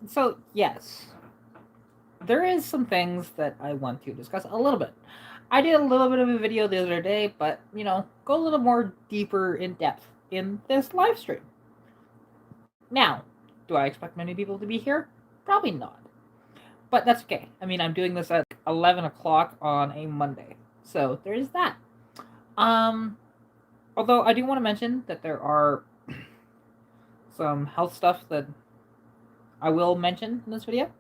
So yes, there is some things that I want to discuss a little bit. I did a little bit of a video the other day, but go a little more deeper in depth in this live stream. Now, do I expect many people to be here? Probably not. But that's okay. I mean, I'm doing this at 11 o'clock on a Monday. So there's that. Um, Although I do want to mention that there are some health stuff that I will mention in this video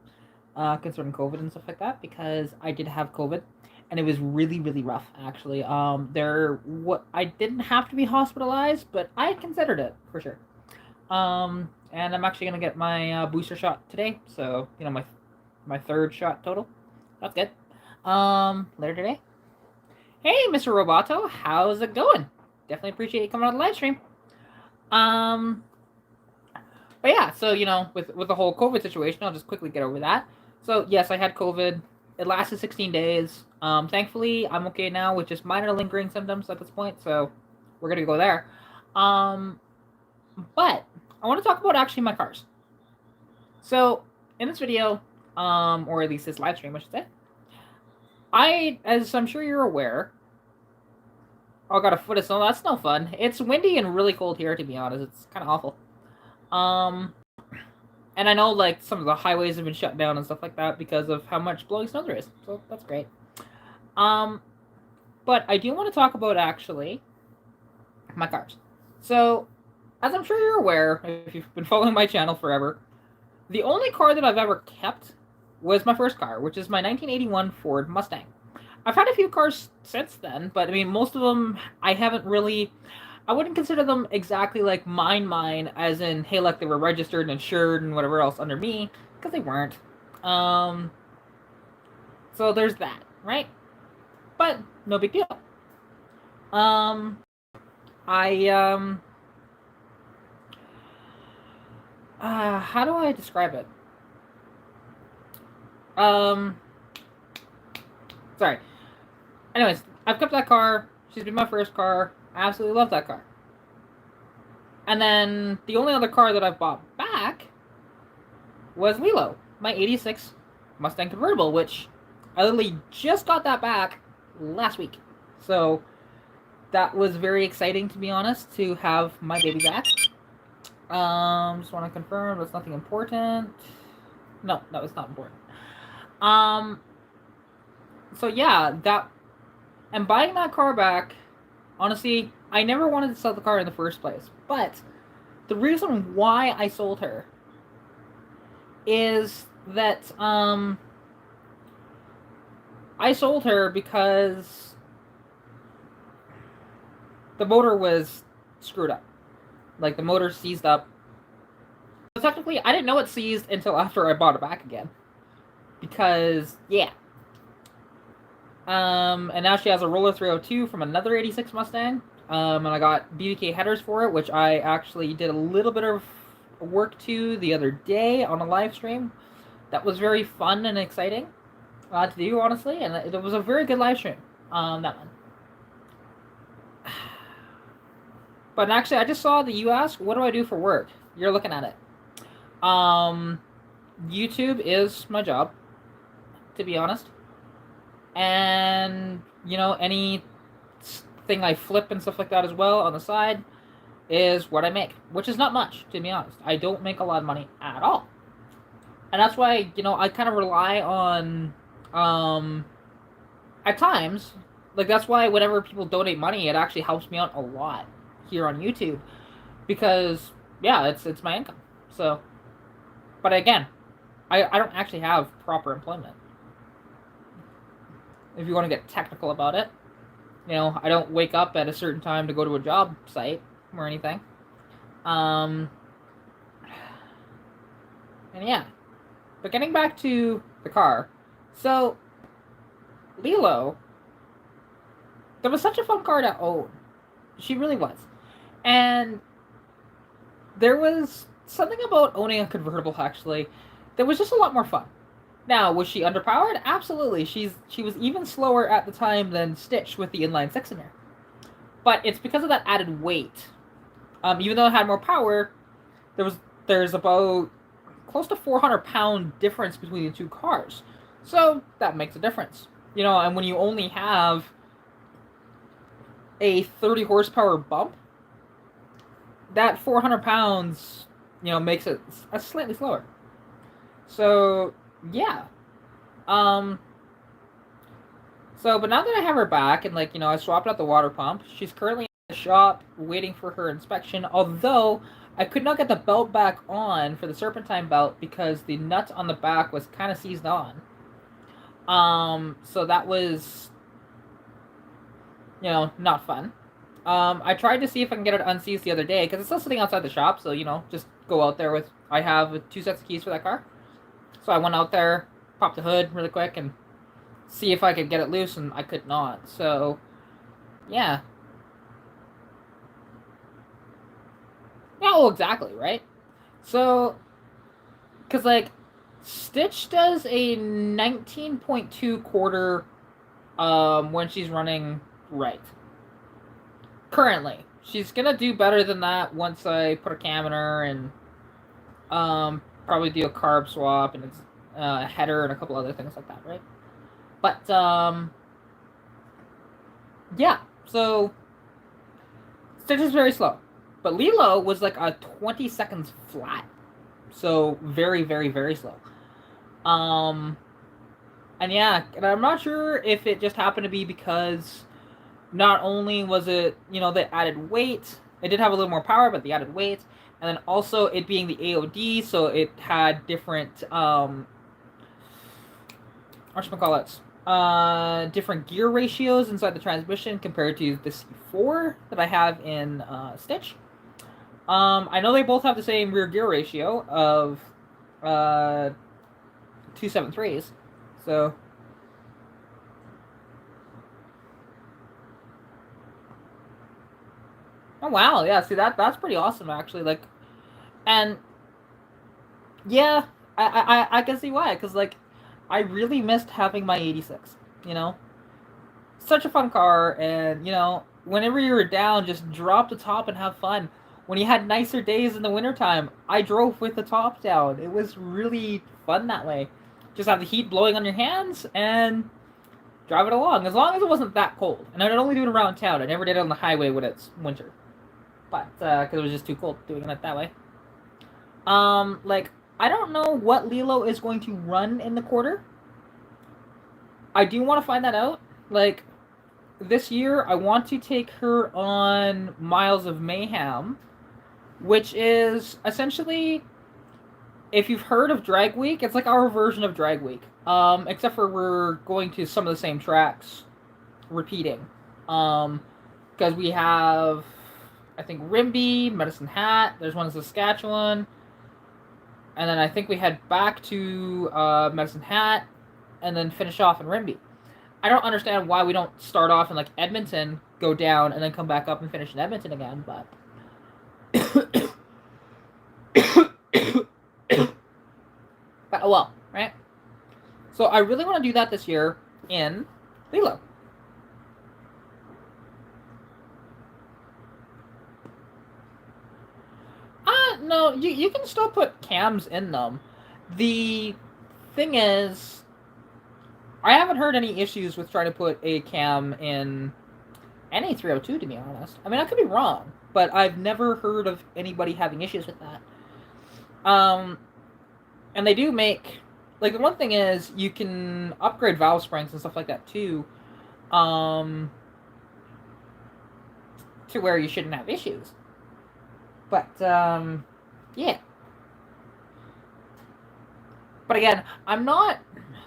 concerning COVID and stuff like that, because I did have COVID and it was really, really rough actually. What I didn't have to be hospitalized, but I considered it for sure. And I'm actually gonna get my booster shot today, so my third shot total. That's good. Later today. Hey, Mr. Roboto, how's it going? Definitely appreciate you coming on the live stream. Um, but yeah, so with the whole COVID situation, I'll just quickly get over that. So yes, I had COVID. It lasted 16 days. Thankfully, I'm okay now with just minor lingering symptoms at this point. So we're gonna go there. Um, but I want to talk about actually my cars. So in this video, or at least this live stream, I should say, as I'm sure you're aware, I got a foot of snow. That's no fun. It's windy and really cold here, to be honest. It's kind of awful. Um, and I know like some of the highways have been shut down and stuff like that because of how much blowing snow there is. So that's great. Um, but I do want to talk about actually my cars. So, as I'm sure you're aware, if you've been following my channel forever, the only car that I've ever kept was my first car, which is my 1981 Ford Mustang. I've had a few cars since then, but I mean, most of them I haven't really. I wouldn't consider them exactly like mine, as in, hey, like they were registered and insured and whatever else under me, because they weren't. Um, so there's that, right? But no big deal. Um, I how do I describe it? Um, Sorry. Anyways, I've kept that car. She's been my first car. I absolutely love that car. And then the only other car that I've bought back was Lilo, my 86 Mustang convertible, which I literally just got that back last week. So that was very exciting, to be honest, to have my baby back. Just want to confirm that's nothing important. No, that was not important. Um, so yeah, that and buying that car back, honestly, I never wanted to sell the car in the first place. But the reason why I sold her is that I sold her because the motor was screwed up. Like the motor seized up. So technically, I didn't know it seized until after I bought it back again. Because yeah. And now she has a Roller 302 from another 86 Mustang. And I got BBK headers for it, which I actually did a little bit of work to the other day on a live stream. That was very fun and exciting to do, honestly, and it was a very good live stream. That one. But actually, I just saw that you asked, what do I do for work? You're looking at it. YouTube is my job, to be honest. And, any thing I flip and stuff like that as well on the side is what I make, which is not much, to be honest. I don't make a lot of money at all. And that's why, I kind of rely on, at times, like, that's why whenever people donate money, it actually helps me out a lot here on YouTube. Because, yeah, it's my income. So, but again, I don't actually have proper employment. If you want to get technical about it. I don't wake up at a certain time to go to a job site or anything. And yeah. But getting back to the car. So, Lilo, that was such a fun car to own. She really was. And there was something about owning a convertible, actually, that was just a lot more fun. Now, was she underpowered? Absolutely. She was even slower at the time than Stitch with the inline six in her. But it's because of that added weight. Even though it had more power, there's about close to 400-pound difference between the two cars. So that makes a difference. You know, and when you only have a 30 horsepower bump, that 400 pounds, you know, makes it slightly slower. So, yeah. Um, but now that I have her back and, like, you know, I swapped out the water pump, she's currently in the shop waiting for her inspection, although I could not get the belt back on for the serpentine belt because the nut on the back was kind of seized on. So that was, you know, not fun. I tried to see if I can get it unseized the other day because it's still sitting outside the shop. So, you know, just go out there with. I have 2 sets of keys for that car, so I went out there, popped the hood really quick, and see if I could get it loose, and I could not. So, yeah. Yeah, well, exactly, right? So, because like, Stitch does a 19.2 quarter, when she's running right. Currently, she's gonna do better than that once I put a cam in her and probably do a carb swap and a header and a couple other things like that, right? But yeah. So Stitch is very slow, but Lilo was like a 20 seconds flat, so very, very, very slow. And yeah, and I'm not sure if it just happened to be because not only was it, you know, the added weight, it did have a little more power, but the added weight, and then also it being the AOD, so it had different, whatchamacallits, different gear ratios inside the transmission compared to the C4 that I have in Stitch. I know they both have the same rear gear ratio of 273s, so. Oh wow, yeah. See that's pretty awesome actually. Like, and yeah, I can see why. Cause like, I really missed having my 86. You know, such a fun car, and you know, whenever you were down, just drop the top and have fun. When you had nicer days in the wintertime, I drove with the top down. It was really fun that way. Just have the heat blowing on your hands and drive it along. As long as it wasn't that cold. And I'd only do it around town. I never did it on the highway when it's winter. But because it was just too cold doing it that way. Like, I don't know what Lilo is going to run in the quarter. I do want to find that out. Like, this year, I want to take her on Miles of Mayhem, which is essentially, if you've heard of Drag Week, it's like our version of Drag Week. Except for we're going to some of the same tracks, repeating. Because we have, I think, Rimby, Medicine Hat, there's one in Saskatchewan, and then I think we head back to Medicine Hat, and then finish off in Rimby. I don't understand why we don't start off in, like, Edmonton, go down, and then come back up and finish in Edmonton again, but. But, oh well, right? So I really want to do that this year in Lilo. No, you can still put cams in them. The thing is, I haven't heard any issues with trying to put a cam in any 302, to be honest. I mean, I could be wrong, but I've never heard of anybody having issues with that. And they do make, like, the one thing is, you can upgrade valve springs and stuff like that, too, to where you shouldn't have issues. But, yeah. But again, I'm not,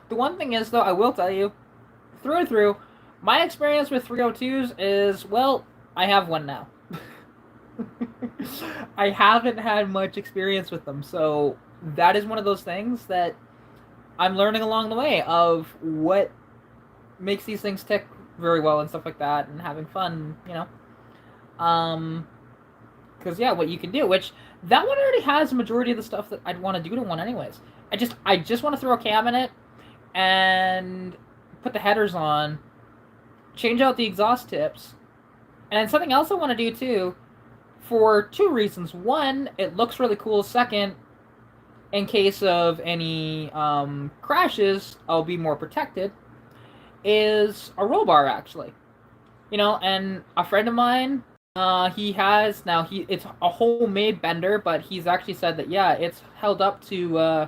the one thing is, though, I will tell you, through and through, my experience with 302s is, well, I have one now. I haven't had much experience with them, so that is one of those things that I'm learning along the way of what makes these things tick very well and stuff like that, and having fun, you know. Because yeah, what you can do, which that one already has a majority of the stuff that I'd want to do to one anyways. I just want to throw a cam in it and put the headers on, change out the exhaust tips, and something else I want to do too, for 2 reasons. One, it looks really cool. Second, in case of any crashes, I'll be more protected, is a roll bar actually. And a friend of mine, he has now he it's a homemade bender, but he's actually said that yeah, it's held up to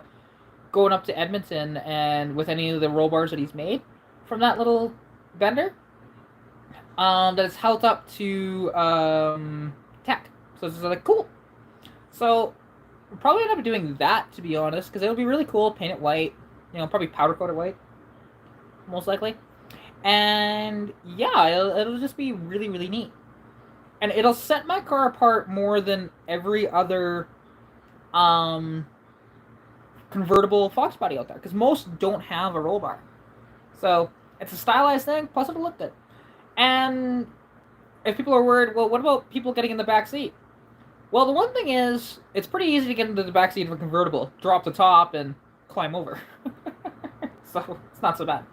going up to Edmonton and with any of the roll bars that he's made from that little bender, that it's held up to tech. So it's like cool. So we'll probably end up doing that, to be honest, because it'll be really cool. Paint it white, probably powder coat it white, most likely. And yeah, it'll just be really, really neat. And it'll set my car apart more than every other um, convertible Fox body out there, because most don't have a roll bar. So it's a stylized thing, plus it'll look good. And if people are worried, well, what about people getting in the back seat? Well, the one thing is, it's pretty easy to get into the back seat of a convertible, drop the top, and climb over. So it's not so bad.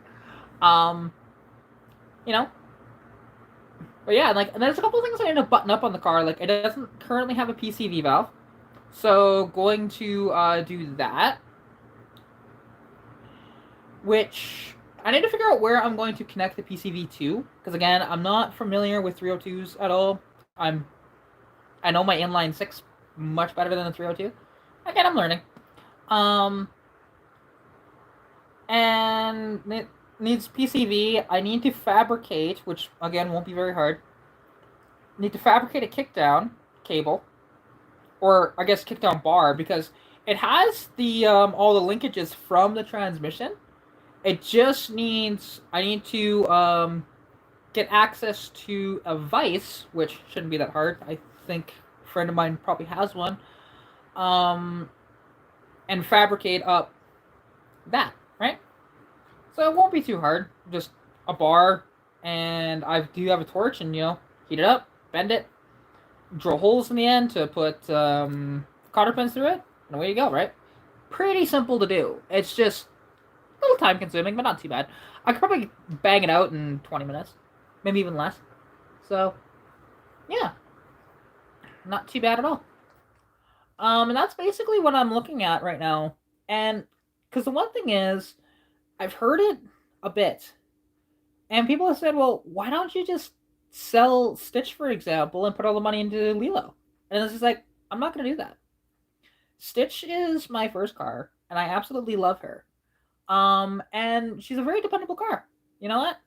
Um, you know. But yeah, and there's a couple of things I need to button up on the car. Like, it doesn't currently have a PCV valve, so going to do that. Which I need to figure out where I'm going to connect the PCV to, because again, I'm not familiar with 302s at all. I know my inline 6 much better than the 302. Again, I'm learning. And it needs PCV. I need to fabricate, which again won't be very hard. I need to fabricate a kickdown cable, or I guess kickdown bar, because it has the all the linkages from the transmission. It just needs, I need to get access to a vise, which shouldn't be that hard. I think a friend of mine probably has one. And fabricate up that, right? So it won't be too hard. Just a bar, and I do have a torch, and heat it up, bend it, drill holes in the end to put cotter pins through it, and away you go, right? Pretty simple to do. It's just a little time consuming, but not too bad. I could probably bang it out in 20 minutes, maybe even less. So, yeah, not too bad at all. And that's basically what I'm looking at right now. And because the one thing is, I've heard it a bit, and people have said, "Well, why don't you just sell Stitch, for example, and put all the money into Lilo?" And it's just like, I'm not gonna do that. Stitch is my first car, and I absolutely love her. And she's a very dependable car. You know what?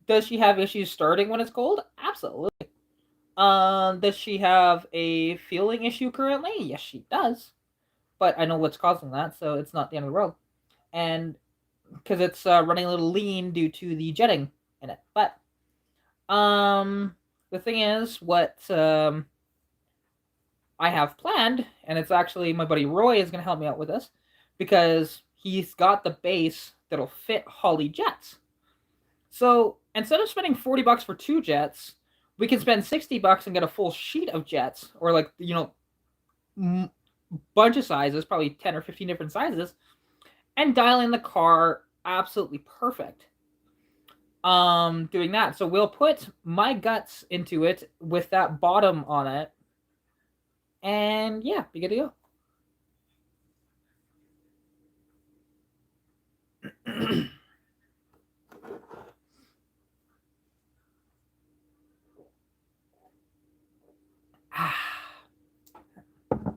Does she have issues starting when it's cold? Absolutely. Does she have a fueling issue currently? Yes, she does. But I know what's causing that, so it's not the end of the world. And because it's running a little lean due to the jetting in it. But the thing is, what I have planned, and it's actually my buddy Roy is going to help me out with this, because he's got the base that'll fit Holly jets. So instead of spending $40 for 2 jets, we can spend $60 and get a full sheet of jets, or bunch of sizes, probably 10 or 15 different sizes, and dialing the car absolutely perfect. Doing that. So we'll put my guts into it with that bottom on it, and yeah, be good to go.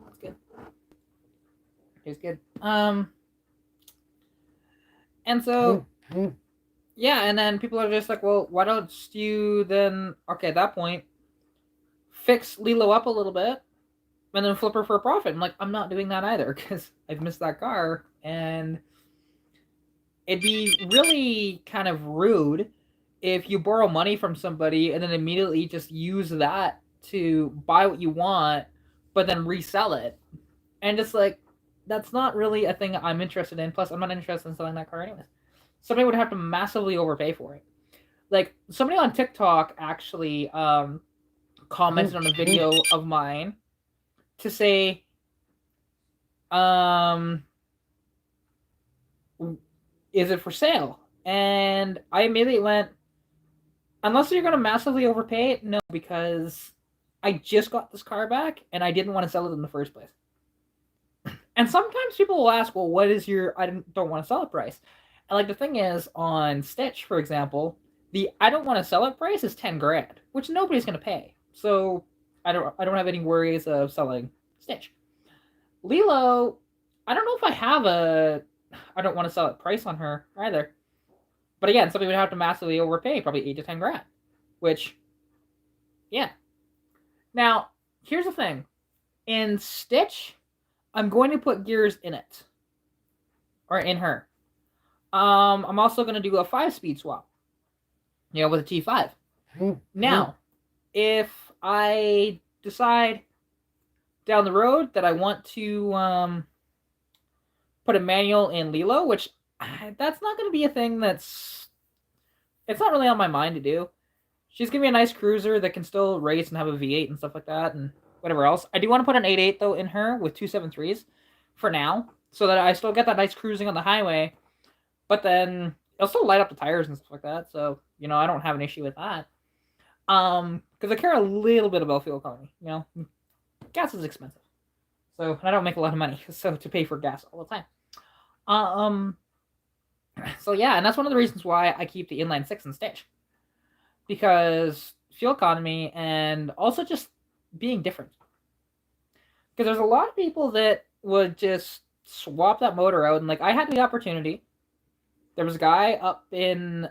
It's good. It's good. And so yeah, and then people are just like, well, why don't you then, okay, at that point, fix Lilo up a little bit, and then flip her for a profit. I'm like, I'm not doing that either, because I've missed that car, and it'd be really kind of rude if you borrow money from somebody and then immediately just use that to buy what you want, but then resell it. And just like, that's not really a thing I'm interested in. Plus, I'm not interested in selling that car anyways. Somebody would have to massively overpay for it. Like, somebody on TikTok actually commented on a video of mine to say, is it for sale? And I immediately went, unless you're going to massively overpay it, no, because I just got this car back and I didn't want to sell it in the first place. And sometimes people will ask, well, what is your don't want to sell it price? And like the thing is, on Stitch, for example, the I don't want to sell it price is 10 grand, which nobody's gonna pay. So I don't have any worries of selling Stitch. Lilo, I don't know if I have a I don't want to sell it price on her either. But again, somebody would have to massively overpay, probably 8 to 10 grand. Which, yeah. Now, here's the thing. In Stitch, I'm going to put gears in it. Or in her. I'm also going to do a 5-speed swap. With a T5. Now, if I decide down the road that I want to put a manual in Lilo, which that's not going to be a thing it's not really on my mind to do. She's going to be a nice cruiser that can still race and have a V8 and stuff like that and whatever else. I do want to put an 8.8 though in her with 2.73s for now, so that I still get that nice cruising on the highway, but then it'll still light up the tires and stuff like that, so, I don't have an issue with that. Because I care a little bit about fuel economy, Gas is expensive. So, and I don't make a lot of money, so to pay for gas all the time. So yeah, and that's one of the reasons why I keep the inline 6 in Stitch. Because fuel economy and also just being different. Because there's a lot of people that would just swap that motor out, and like I had the opportunity. There was a guy up in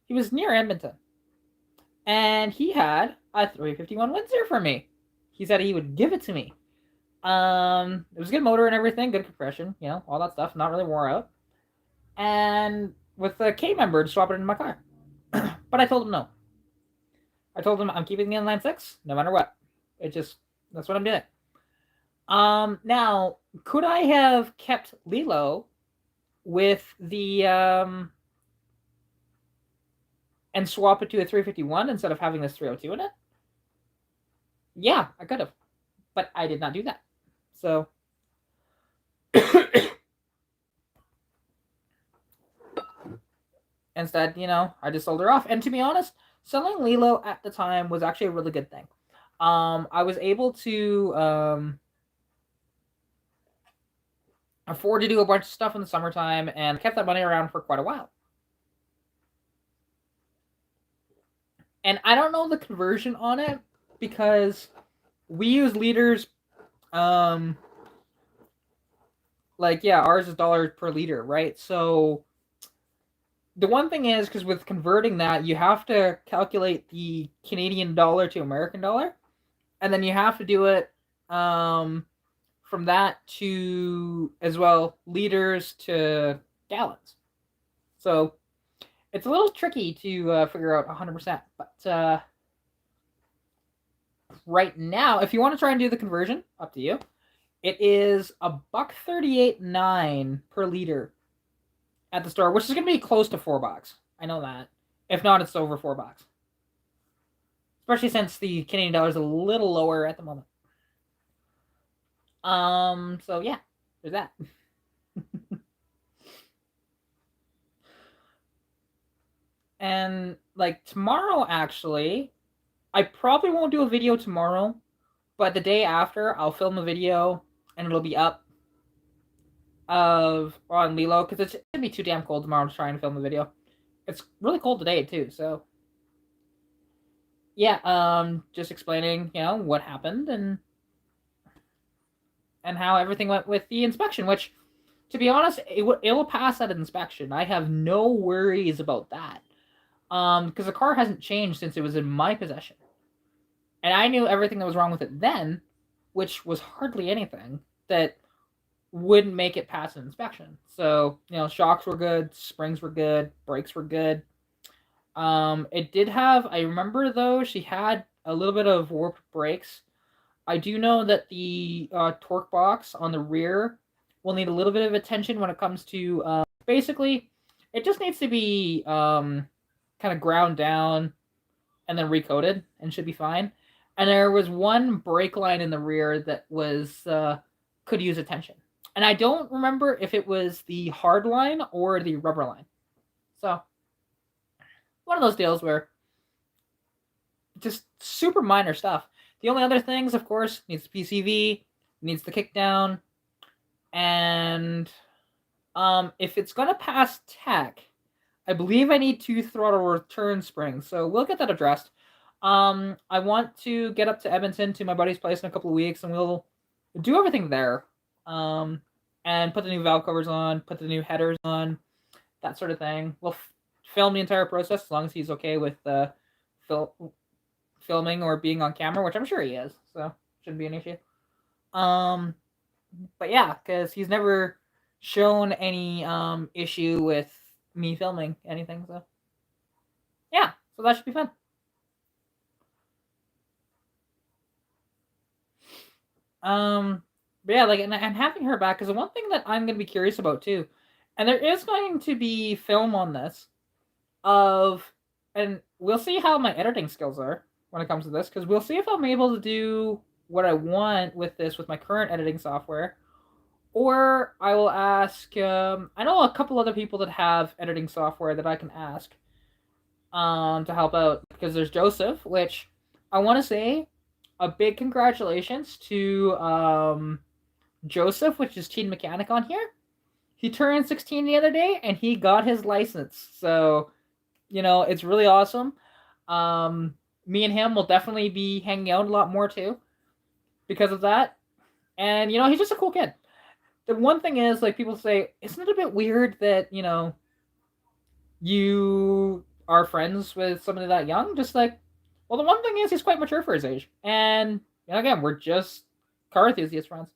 he was near Edmonton, and he had a 351 Windsor for me. He said he would give it to me. It was a good motor and everything, good compression, all that stuff, not really wore out. And with the K member to swap it into my car. But I told him no. I told him I'm keeping the inline 6 no matter what. That's what I'm doing. Now, could I have kept Lilo with the and swap it to a 351 instead of having this 302 in it? Yeah, I could have. But I did not do that. So instead, I just sold her off. And to be honest, selling Lilo at the time was actually a really good thing. I was able to afford to do a bunch of stuff in the summertime and kept that money around for quite a while. And I don't know the conversion on it because we use liters. Ours is dollars per liter, right? So the one thing is, because with converting that, you have to calculate the Canadian dollar to American dollar, and then you have to do it from that to, as well, liters to gallons. So it's a little tricky to figure out 100%, but right now, if you want to try and do the conversion, up to you. It is $1.38.9 per liter at the store, which is going to be close to $4. I know that. If not, it's over $4. Especially since the Canadian dollar is a little lower at the moment. So yeah, there's that. And like tomorrow, actually, I probably won't do a video tomorrow, but the day after, I'll film a video and it'll be up on Lilo, because it's gonna be too damn cold tomorrow to try and film a video. It's really cold today too, so yeah, just explaining, what happened and how everything went with the inspection, which, to be honest, it will pass that inspection. I have no worries about that, because the car hasn't changed since it was in my possession, and I knew everything that was wrong with it then, which was hardly anything that wouldn't make it past an inspection. So, shocks were good, springs were good, brakes were good. It did have, I remember though, she had a little bit of warped brakes. I do know that the torque box on the rear will need a little bit of attention when it comes to, basically, it just needs to be kind of ground down and then recoated and should be fine. And there was one brake line in the rear that was could use attention. And I don't remember if it was the hard line or the rubber line. So, one of those deals where just super minor stuff. The only other things, of course, needs PCV, needs the kickdown, and if it's gonna pass tech, I believe I need 2 throttle return springs, so we'll get that addressed. I want to get up to Edmonton to my buddy's place in a couple of weeks, and we'll do everything there. And put the new valve covers on, put the new headers on, that sort of thing. We'll film the entire process as long as he's okay with filming or being on camera, which I'm sure he is, so shouldn't be an issue. But yeah, because he's never shown any issue with me filming anything, so yeah, so that should be fun. But yeah, like, and having her back is the one thing that I'm gonna be curious about too, and there is going to be film on this of, and we'll see how my editing skills are when it comes to this, because we'll see if I'm able to do what I want with this with my current editing software, or I will ask. I know a couple other people that have editing software that I can ask to help out, because there's Joseph, which I want to say a big congratulations to Joseph, which is Teen Mechanic on here. He turned 16 the other day and he got his license. So, it's really awesome. Me and him will definitely be hanging out a lot more too because of that. And, he's just a cool kid. The one thing is, like, people say, isn't it a bit weird that, you are friends with somebody that young? Just like, well, the one thing is he's quite mature for his age. And, again, we're just car enthusiast friends.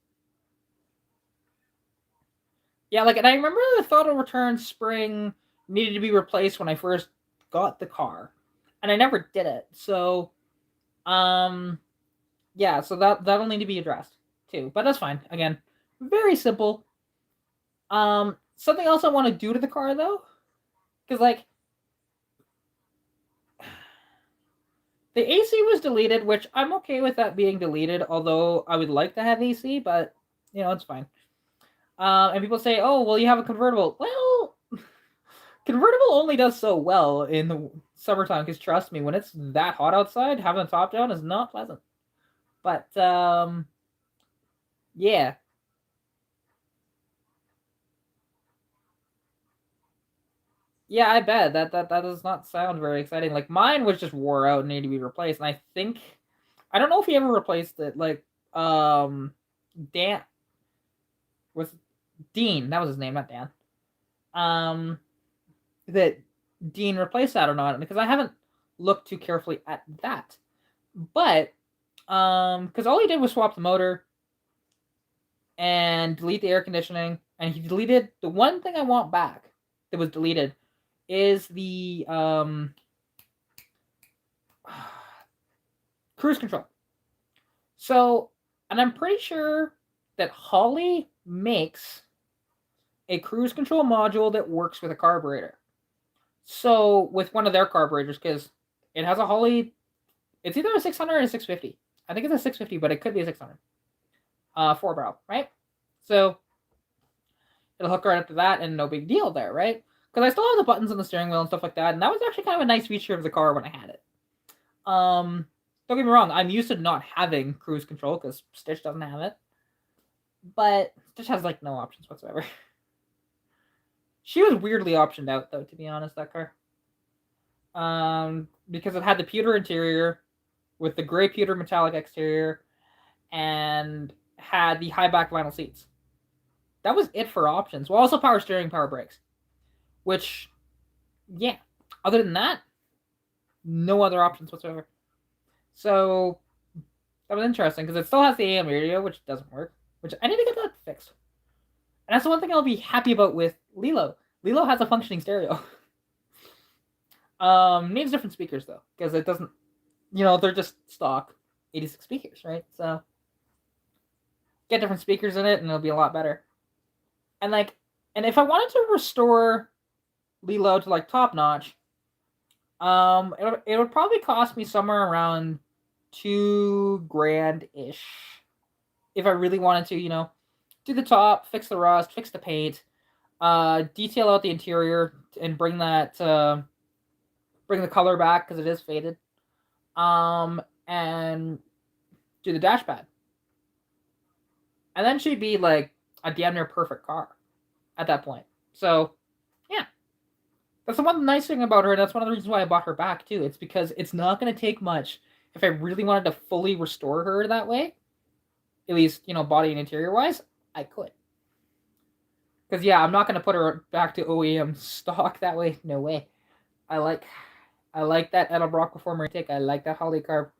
Yeah, like, and I remember the throttle return spring needed to be replaced when I first got the car, and I never did it. So, yeah, so that'll need to be addressed too. But that's fine. Again, very simple. Something else I want to do to the car though, because like the AC was deleted, which I'm okay with that being deleted. Although I would like to have AC, but it's fine. And people say, "Oh, well, you have a convertible." Well, convertible only does so well in the summertime, because trust me, when it's that hot outside, having the top down is not pleasant. But yeah. Yeah, I bet that does not sound very exciting. Like, mine was just wore out and needed to be replaced, and I don't know if he ever replaced it. Like, Dan was Dean, that was his name, not Dan. That Dean replaced that or not, because I haven't looked too carefully at that. But because all he did was swap the motor and delete the air conditioning, and he deleted the one thing I want back that was deleted is the cruise control. So, and I'm pretty sure that Holley makes a cruise control module that works with a carburetor. So, with one of their carburetors, because it has a Holley, it's either a 600 or a 650. I think it's a 650, but it could be a 600. 4-barrel, right? So, it'll hook right up to that, and no big deal there, right? Because I still have the buttons on the steering wheel and stuff like that, and that was actually kind of a nice feature of the car when I had it. Don't get me wrong, I'm used to not having cruise control because Stitch doesn't have it, but Stitch has like no options whatsoever. She was weirdly optioned out though, to be honest, that car. Because it had the pewter interior with the gray pewter metallic exterior and had the high back vinyl seats. That was it for options. Well, also power steering, power brakes. Which, yeah. Other than that, no other options whatsoever. So, that was interesting, because it still has the AM radio, which doesn't work. Which I need to get that fixed. And that's the one thing I'll be happy about with Lilo. Lilo has a functioning stereo. Needs different speakers, though, because it doesn't, they're just stock 86 speakers, right? So, get different speakers in it, and it'll be a lot better. And if I wanted to restore Lilo to like top notch, it would probably cost me somewhere around $2,000 ish. If I really wanted to, do the top, fix the rust, fix the paint, detail out the interior, and bring the color back because it is faded, and do the dash pad. and then she'd be like a damn near perfect car at that point. So, yeah, that's the one nice thing about her. That's one of the reasons why I bought her back too. It's because it's not going to take much if I really wanted to fully restore her that way. At least, body and interior wise, I could. Because yeah, I'm not going to put her back to OEM stock that way. No way. I like that Edelbrock Reformer intake. I like that Polycarp.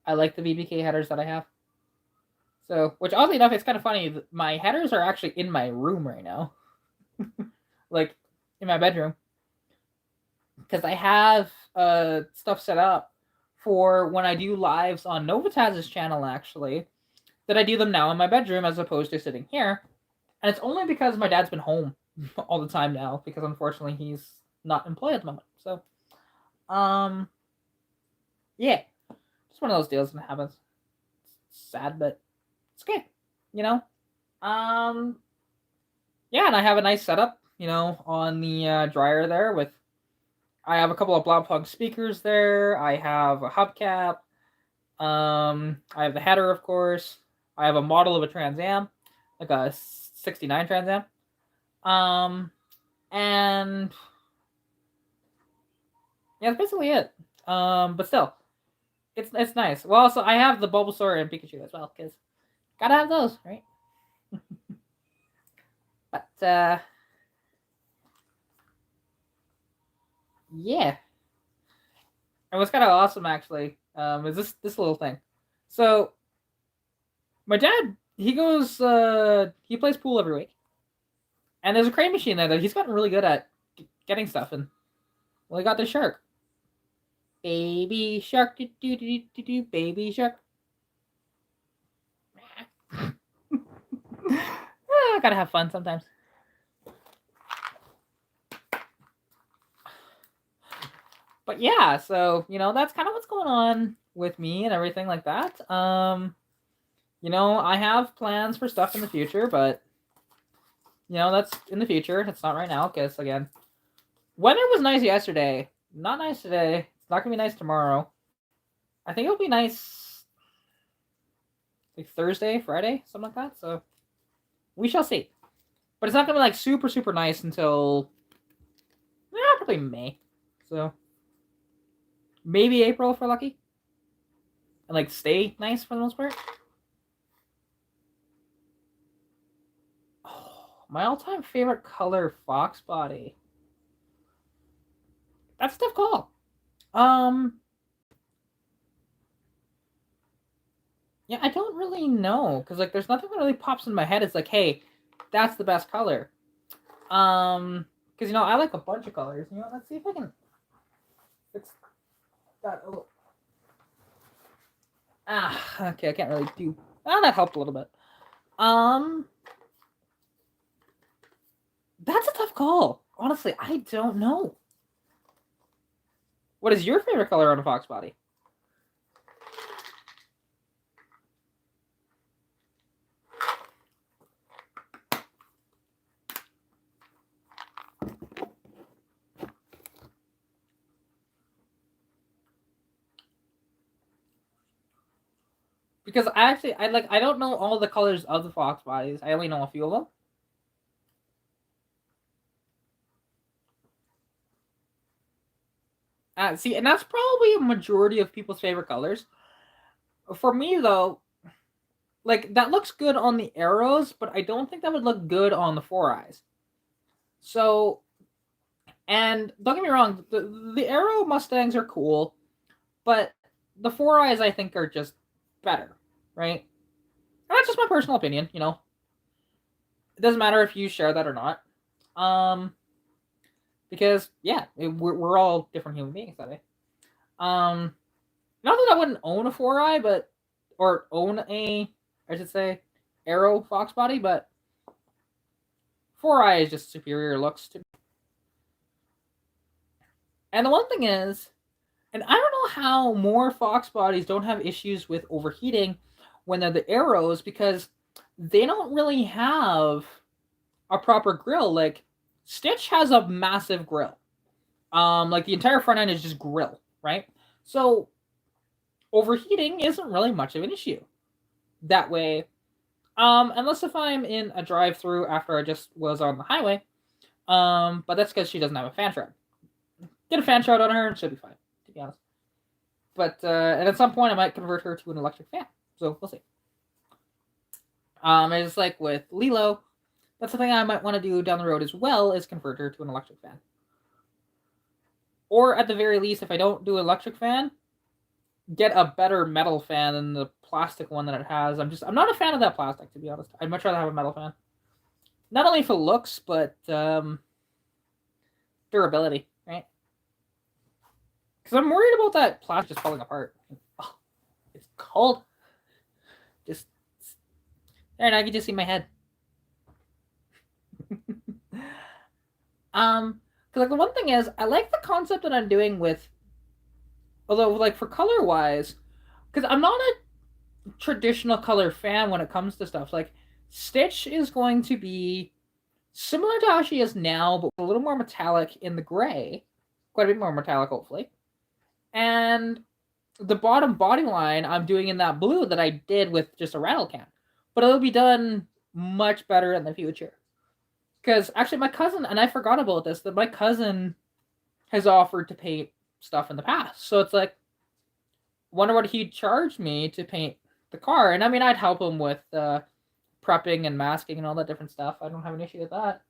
I like the BBK headers that I have. So, which oddly enough, it's kind of funny. My headers are actually in my room right now, like in my bedroom, because I have stuff set up for when I do lives on Novitaz's channel. Actually, that I do them now in my bedroom as opposed to sitting here, and it's only because my dad's been home all the time now because unfortunately he's not employed at the moment. So, yeah, just one of those deals that happens. It's sad, but it's okay, you know. Yeah, and I have a nice setup, on the dryer there with. I have a couple of Blaupunkt speakers there. I have a hubcap. I have the header, of course. I have a model of a Trans Am, like a '69 Trans Am. And yeah, that's basically it. But still, it's nice. Well, also I have the Bulbasaur and Pikachu as well, because gotta have those, right? But yeah. And what's kind of awesome actually is this little thing. So my dad, he plays pool every week, and there's a crane machine there that he's gotten really good at getting stuff. And well, he got the shark, baby shark, do do do do do, baby shark. I gotta have fun sometimes. But yeah, so that's kind of what's going on with me and everything like that. I have plans for stuff in the future, but that's in the future. It's not right now because again, weather was nice yesterday. Not nice today. It's not gonna be nice tomorrow. I think it'll be nice like Thursday, Friday, something like that. So we shall see. But it's not gonna be like super, super nice until probably May. So maybe April if we're lucky. And like stay nice for the most part. Oh, my all-time favorite color, fox body. That's a tough call. Yeah, I don't really know because like there's nothing that really pops in my head. It's like, hey, that's the best color. Because I like a bunch of colors. Let's see if I can fix that a little. Okay, I can't really do. That helped a little bit. That's a tough call. Honestly, I don't know. What is your favorite color on a fox body? Because I don't know all the colors of the fox bodies. I only know a few of them. See, and that's probably a majority of people's favorite colors. For me, though, like that looks good on the arrows, but I don't think that would look good on the 4-eyes. So, and don't get me wrong, the arrow Mustangs are cool, but the 4-eyes I think are just better, right? And that's just my personal opinion, It doesn't matter if you share that or not. Because yeah, we're all different human beings that way. Not that I wouldn't own a 4-eye, or own I should say, arrow fox body, but 4-eye is just superior looks to me. And the one thing is, and I don't know how more fox bodies don't have issues with overheating when they're the arrows because they don't really have a proper grill. Like Stitch has a massive grill. Like the entire front end is just grill, right? So overheating isn't really much of an issue that way. Unless if I'm in a drive-through after I just was on the highway. But that's because she doesn't have a fan shroud. Get a fan shroud on her and she'll be fine, to be honest. But and at some point I might convert her to an electric fan. So we'll see. It's like with Lilo, that's the thing I might want to do down the road as well, is convert her to an electric fan. Or at the very least, if I don't do electric fan, get a better metal fan than the plastic one that it has. I'm not a fan of that plastic, to be honest. I'd much rather have a metal fan. Not only for looks, but durability, right? Because I'm worried about that plastic just falling apart. Oh, it's cold. Just there, now I can just see my head. Because like the one thing is, I like the concept that I'm doing with, although like for color wise, because I'm not a traditional color fan when it comes to stuff. Like Stitch is going to be similar to how she is now, but a little more metallic in the gray, quite a bit more metallic, hopefully. And the bottom body line I'm doing in that blue that I did with just a rattle can, but it'll be done much better in the future. Because actually, my cousin, and I forgot about this, that my cousin has offered to paint stuff in the past. So it's like, wonder what he'd charge me to paint the car. And I mean, I'd help him with prepping and masking and all that different stuff. I don't have an issue with that.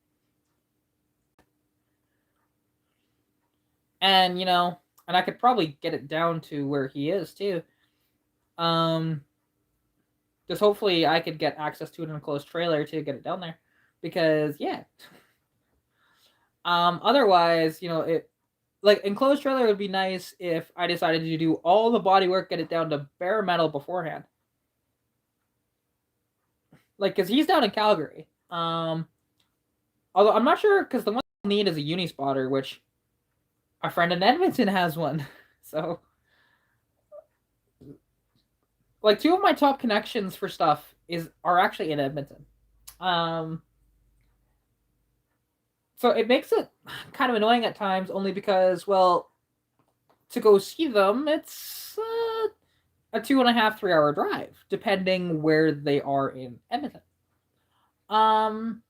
And, you know, and I could probably get it down to where he is too. Just hopefully I could get access to an enclosed trailer to get it down there. Because, yeah. Otherwise, you know, it like enclosed trailer would be nice if I decided to do all the body work, get it down to bare metal beforehand. Like, cause he's down in Calgary. Although I'm not sure, cause the one I need is a uni spotter, which our friend in Edmonton has one. So, like, two of my top connections for stuff are actually in Edmonton. Um, so it makes it kind of annoying at times, only because, well, to go see them, it's a 2.5, 3 hour drive, depending where they are in Edmonton. Um,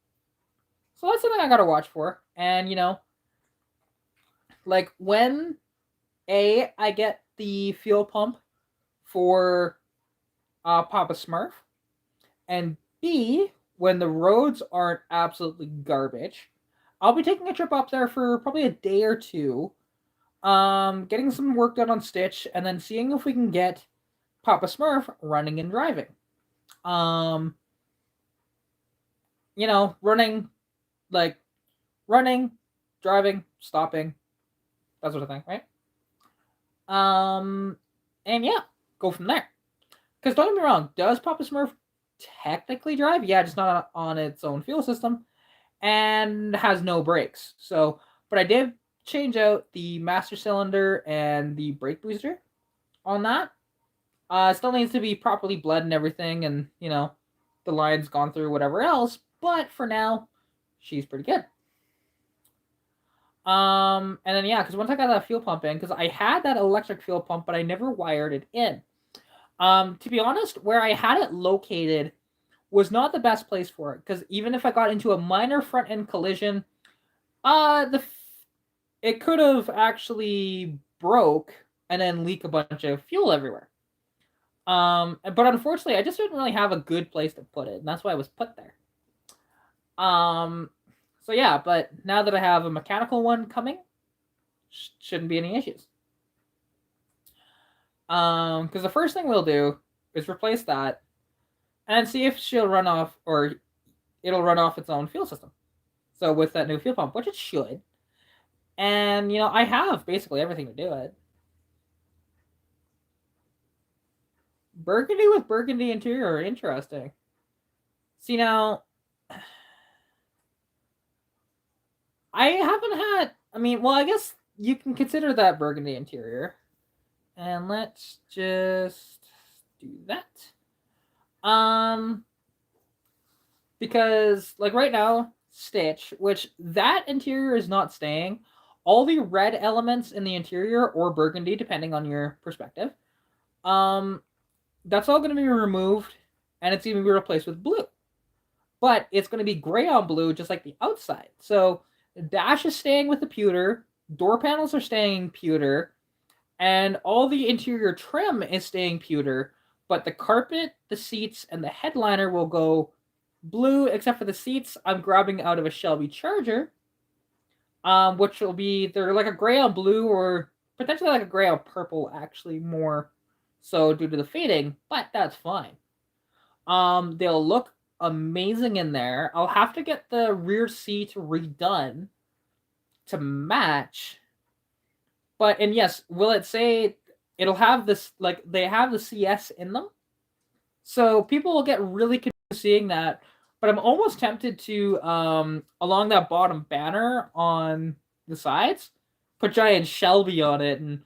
so that's something I gotta watch for. And you know, like when I get the fuel pump for Papa Smurf, and B, when the roads aren't absolutely garbage, I'll be taking a trip up there for probably a day or two, getting some work done on Stitch, and then seeing if we can get Papa Smurf running and driving. Um, you know, like running, driving, stopping, that sort of thing, right? Um, and yeah, go from there. Because don't get me wrong, does Papa Smurf technically drive? Yeah, just not on its own fuel system, and has no brakes. So, but I did change out the master cylinder and the brake booster on that. Still needs to be properly bled and everything, and you know, the line's gone through whatever else. But for now, she's pretty good. And then yeah, because once I got that fuel pump in, because I had that electric fuel pump, but I never wired it in. To be honest, where I had it located was not the best place for it, because even if I got into a minor front end collision, it could have actually broke and then leak a bunch of fuel everywhere. But unfortunately, I just didn't really have a good place to put it, and that's why it was put there. So yeah, but now that I have a mechanical one coming, shouldn't be any issues. Because the first thing we'll do is replace that, and see if she'll run off, or it'll run off its own fuel system. So with that new fuel pump, which it should, and you know, I have basically everything to do it. Burgundy with burgundy interior, interesting. See now, I haven't had. I mean, well, I guess you can consider that burgundy interior. And let's just do that. Because like right now, Stitch, which that interior is not staying. All the red elements in the interior, or burgundy, depending on your perspective, that's all going to be removed, and it's going to be replaced with blue. But it's going to be gray on blue, just like the outside. So the dash is staying with the pewter, door panels are staying pewter, and all the interior trim is staying pewter, but the carpet, the seats, and the headliner will go blue, except for the seats I'm grabbing out of a Shelby Charger, which will be, they're like a gray on blue, or potentially like a gray on purple, actually, more so due to the fading, but that's fine. They'll look amazing in there. I'll have to get the rear seat redone to match. But, and yes, will it say it'll have this, like, they have the CS in them? So people will get really confused seeing that. But I'm almost tempted to, along that bottom banner on the sides, put giant Shelby on it and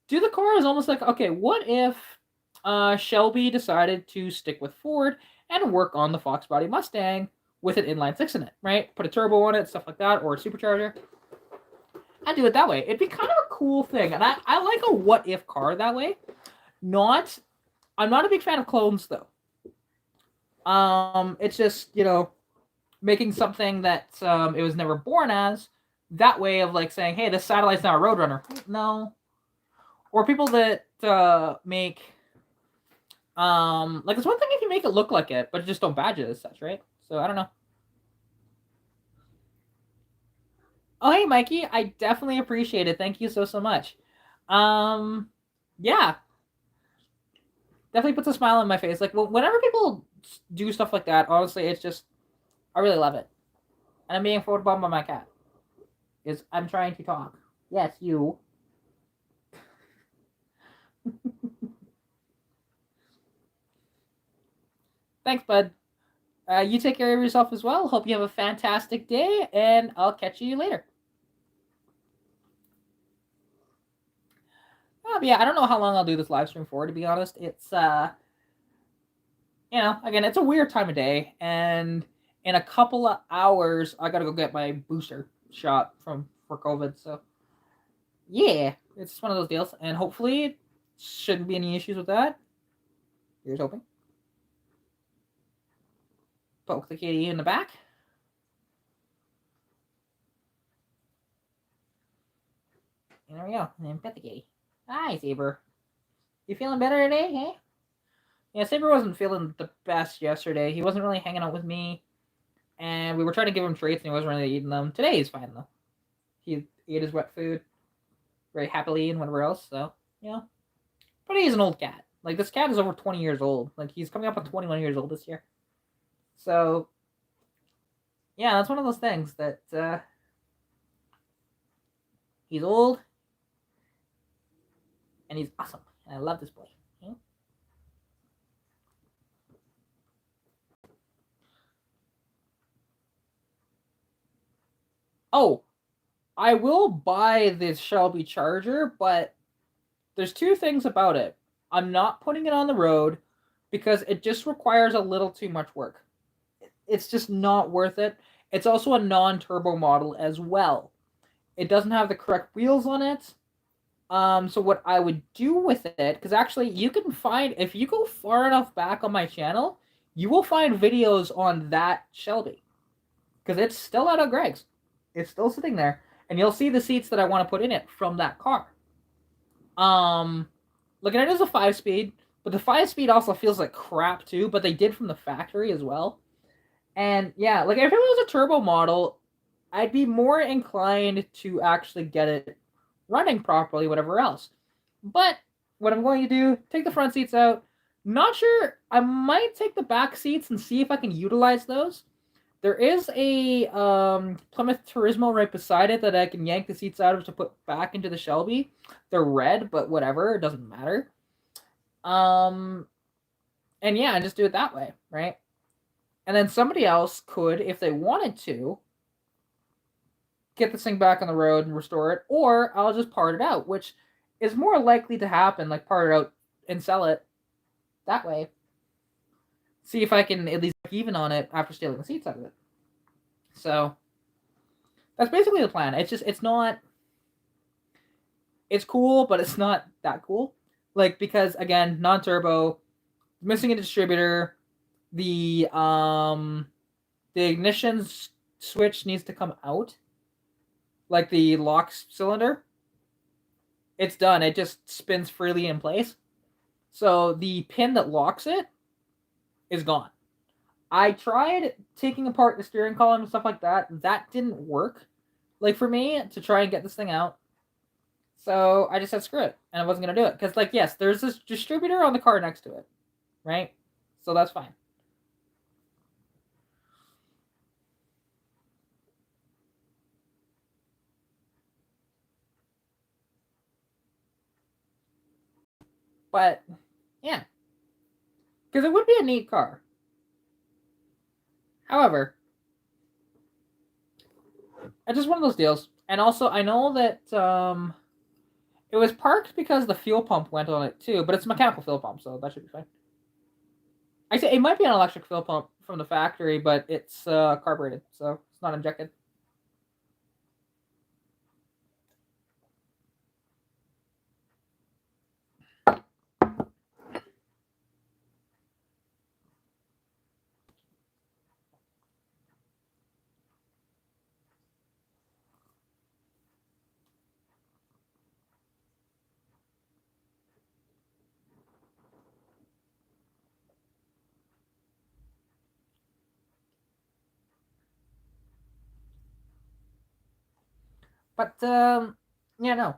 do the car as almost like, okay, what if Shelby decided to stick with Ford and work on the Fox Body Mustang with an inline six in it, right? Put a turbo on it, stuff like that, or a supercharger. And do it that way. It'd be kind of a cool thing. And I like a what if car that way. I'm not a big fan of clones though. It's just, you know, making something that it was never born as, that way of like saying, hey, this satellite's now a Roadrunner. No. Or people that make like, it's one thing if you make it look like it, but just don't badge it as such, right? So I don't know. Oh, hey, Mikey, I definitely appreciate it. Thank you so much. Yeah, definitely puts a smile on my face. Like, whenever people do stuff like that, honestly, it's just, I really love it. And I'm being photobombed by my cat. I'm trying to talk. Yes, you. Thanks, bud. You take care of yourself as well. Hope you have a fantastic day, and I'll catch you later. Yeah, I don't know how long I'll do this live stream for, to be honest. It's, you know, again, it's a weird time of day, and in a couple of hours, I gotta go get my booster shot for COVID, so yeah, it's one of those deals, and hopefully shouldn't be any issues with that. Here's hoping. Poke the kitty in the back. And there we go, and then pet the kitty. Hi, Saber. You feeling better today, hey? Yeah, Saber wasn't feeling the best yesterday. He wasn't really hanging out with me, and we were trying to give him treats, and he wasn't really eating them. Today he's fine, though. He ate his wet food very happily and whatever else, so, you know. But he's an old cat. Like, this cat is over 20 years old. Like, he's coming up on 21 years old this year. So, yeah, that's one of those things that, he's old, and he's awesome. And I love this boy. You know? Oh, I will buy this Shelby Charger, but there's two things about it. I'm not putting it on the road because it just requires a little too much work. It's just not worth it. It's also a non-turbo model as well. It doesn't have the correct wheels on it. So what I would do with it, because actually you can find, if you go far enough back on my channel, you will find videos on that Shelby. Because it's still out of Greg's. It's still sitting there. And you'll see the seats that I want to put in it from that car. Look at it as a 5-speed, but the 5-speed also feels like crap too, but they did from the factory as well. And yeah, like if it was a turbo model, I'd be more inclined to actually get it running properly, whatever else. But what I'm going to do, take the front seats out. Not sure, I might take the back seats and see if I can utilize those. There is a Plymouth Turismo right beside it that I can yank the seats out of to put back into the Shelby. They're red, but whatever, it doesn't matter. And yeah, just do it that way, right? And then somebody else could, if they wanted to, get this thing back on the road and restore it, or I'll just part it out, which is more likely to happen, like part it out and sell it that way. See if I can at least break even on it after stealing the seats out of it. So that's basically the plan. It's just, it's not, it's cool, but it's not that cool. Like, because again, non-turbo, missing a distributor, the ignition switch needs to come out, like the lock cylinder. It's done. It just spins freely in place. So the pin that locks it is gone. I tried taking apart the steering column and stuff like that. That didn't work. Like for me to try and get this thing out. So I just said screw it, and I wasn't gonna do it because, like, yes, there's this distributor on the car next to it, right? So that's fine. But yeah, because it would be a neat car. However, it's just one of those deals. And also, I know that it was parked because the fuel pump went on it too, but it's a mechanical fuel pump, so that should be fine. I say it might be an electric fuel pump from the factory, but it's carbureted, so it's not injected. But yeah, no,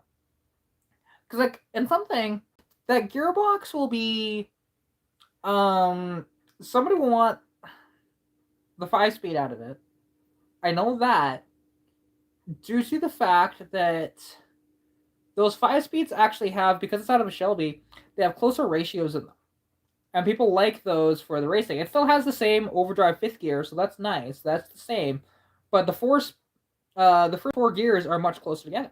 because like in something that gearbox will be somebody will want the 5-speed out of it. I know that due to the fact that those 5-speeds actually have, because it's out of a Shelby, they have closer ratios in them. And people like those for the racing. It still has the same overdrive 5th gear, so that's nice. That's the same. But the first 4 gears are much closer together.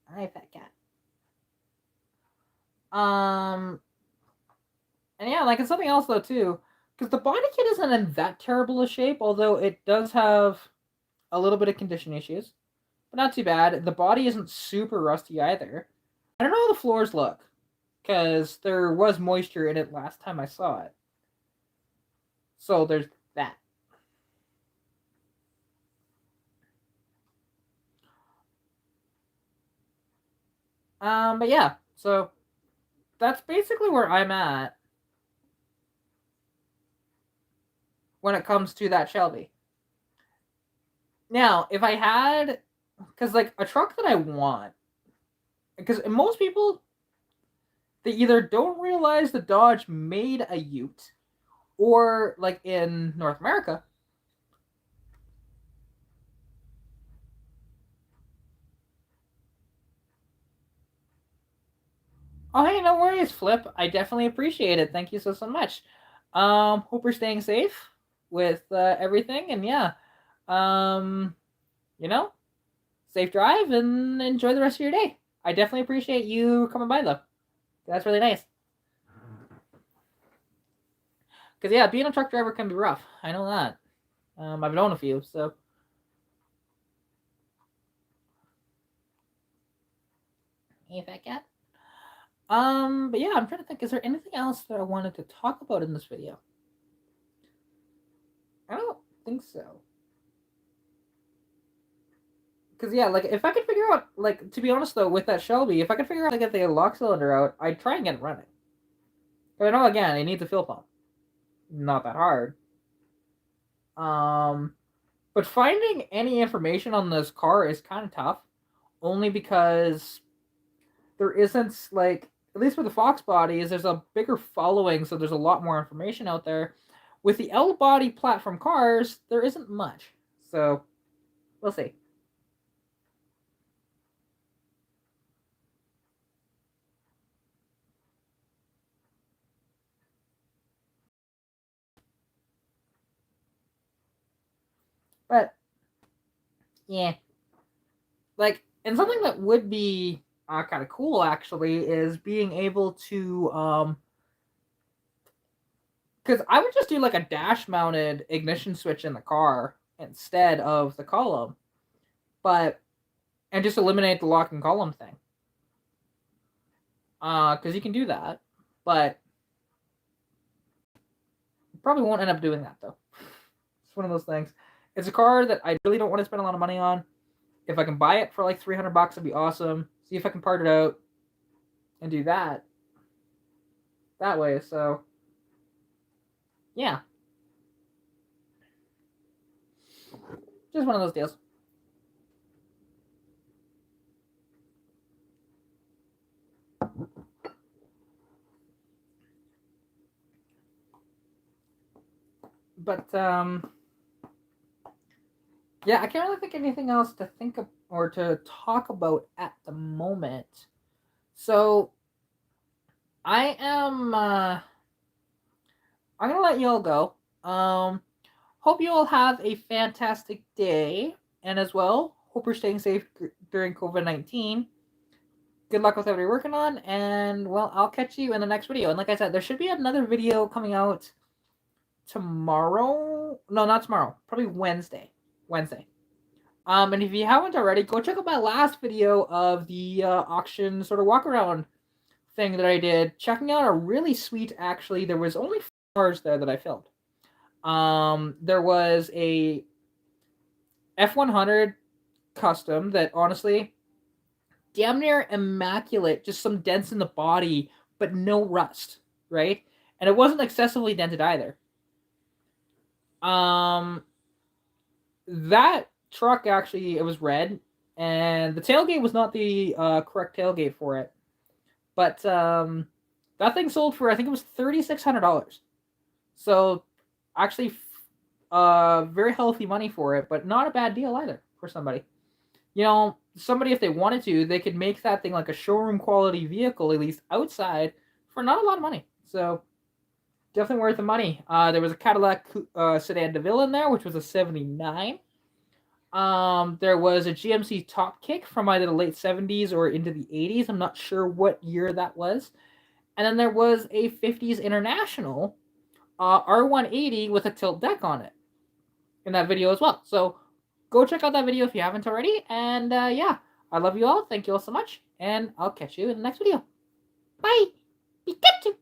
Hi, fat cat. And yeah, like it's something else though too, because the body kit isn't in that terrible a shape, although it does have a little bit of condition issues, but not too bad. The body isn't super rusty either. I don't know how the floors look, because there was moisture in it last time I saw it. So there's that. But yeah, so that's basically where I'm at when it comes to that Shelby. Now, if I had, because like a truck that I want, because most people, they either don't realize the Dodge made a Ute, or like in North America. Oh, hey, no worries, Flip. I definitely appreciate it. Thank you so much. Hope you're staying safe with everything, and yeah, um, you know, safe drive and enjoy the rest of your day. I definitely appreciate you coming by, though. That's really nice. Because yeah, being a truck driver can be rough. I know that. I've known a few, so. Hey, fat cat. But yeah, I'm trying to think. Is there anything else that I wanted to talk about in this video? I don't think so. Because yeah, like if I could figure out, like to be honest though, with that Shelby, if I could figure out how to get the lock cylinder out, I'd try and get it running. But I know again, it needs a fuel pump. Not that hard. Um, but finding any information on this car is kind of tough, only because there isn't like, at least with the Fox bodies, there's a bigger following, so there's a lot more information out there. With the L body platform cars, there isn't much. So we'll see. But yeah, like, and something that would be kind of cool actually is being able to Because I would just do like a dash-mounted ignition switch in the car instead of the column, and just eliminate the lock and column thing. Because you can do that, but probably won't end up doing that though. It's one of those things. It's a car that I really don't want to spend a lot of money on. If I can buy it for like $300, it'd be awesome. See if I can part it out and do that way. So, yeah, just one of those deals. But yeah, I can't really think of anything else to think of or to talk about at the moment. So I'm gonna let you all go. Hope you all have a fantastic day, and as well, hope you're staying safe during COVID-19. Good luck with whatever you're working on, and well, I'll catch you in the next video. And like I said, there should be another video coming out tomorrow. No, not tomorrow. Probably Wednesday. And if you haven't already, go check out my last video of the auction sort of walk around thing that I did. Checking out a really sweet. Actually, there was only 4 cars there that I filmed. There was a F100 custom that honestly, damn near immaculate, just some dents in the body, but no rust, right? And it wasn't excessively dented either. That truck actually, it was red, and the tailgate was not the correct tailgate for it. But that thing sold for, I think it was $3,600. So actually, very healthy money for it, but not a bad deal either for somebody. You know, somebody, if they wanted to, they could make that thing like a showroom quality vehicle, at least outside, for not a lot of money. So definitely worth the money. There was a Cadillac Sedan DeVille in there, which was a 79. There was a GMC Top Kick from either the late 70s or into the 80s. I'm not sure what year that was. And then there was a 50s International R180 with a tilt deck on it in that video as well. So go check out that video if you haven't already. And yeah, I love you all. Thank you all so much. And I'll catch you in the next video. Bye. Pikachu.